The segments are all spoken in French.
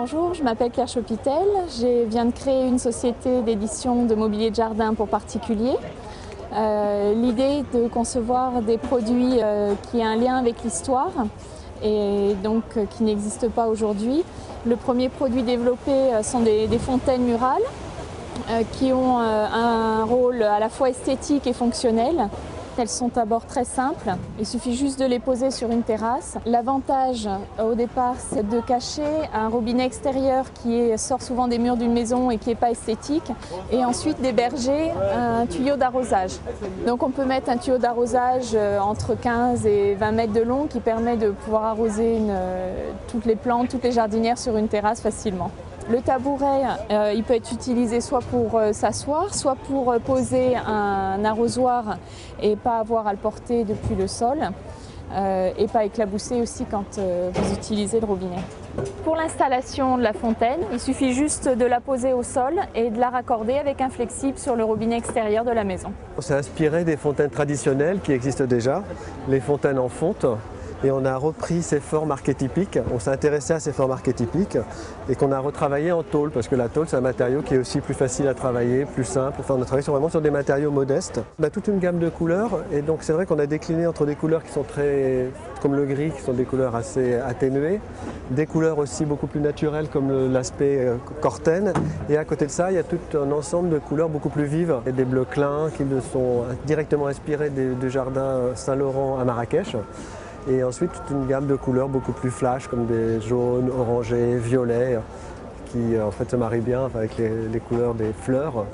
Bonjour, je m'appelle Claire Chopitel. Je viens de créer une société d'édition de mobilier de jardin pour particuliers. L'idée est de concevoir des produits qui aient un lien avec l'histoire et donc qui n'existent pas aujourd'hui. Le premier produit développé sont des fontaines murales qui ont un rôle à la fois esthétique et fonctionnel. Elles sont à bord très simples, il suffit juste de les poser sur une terrasse. L'avantage au départ, c'est de cacher un robinet extérieur qui sort souvent des murs d'une maison et qui n'est pas esthétique, et ensuite d'héberger un tuyau d'arrosage. Donc on peut mettre un tuyau d'arrosage entre 15 et 20 mètres de long qui permet de pouvoir arroser toutes les plantes, toutes les jardinières sur une terrasse facilement. Le tabouret, il peut être utilisé soit pour s'asseoir, soit pour poser un arrosoir et pas avoir à le porter depuis le sol et pas éclabousser aussi quand vous utilisez le robinet. Pour l'installation de la fontaine, il suffit juste de la poser au sol et de la raccorder avec un flexible sur le robinet extérieur de la maison. On s'est inspiré des fontaines traditionnelles qui existent déjà, les fontaines en fonte. Et on a repris ces formes archétypiques, on s'est intéressé à ces formes archétypiques et qu'on a retravaillé en tôle, parce que la tôle c'est un matériau qui est aussi plus facile à travailler, plus simple. Enfin, on a travaillé vraiment sur des matériaux modestes. On a toute une gamme de couleurs et donc c'est vrai qu'on a décliné entre des couleurs qui sont très, comme le gris, qui sont des couleurs assez atténuées, des couleurs aussi beaucoup plus naturelles comme l'aspect corten, et à côté de ça il y a tout un ensemble de couleurs beaucoup plus vives, et des bleus clins qui sont directement inspirés du jardin Saint-Laurent à Marrakech. Et ensuite toute une gamme de couleurs beaucoup plus flash comme des jaunes, orangés, violets qui en fait se marient bien avec les couleurs des fleurs.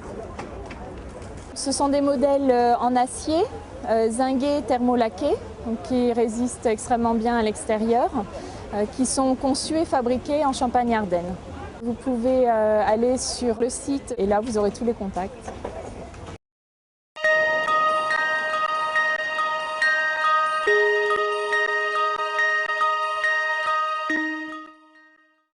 Ce sont des modèles en acier, zingués, thermolaqués, donc qui résistent extrêmement bien à l'extérieur, qui sont conçus et fabriqués en Champagne-Ardenne. Vous pouvez aller sur le site et là vous aurez tous les contacts.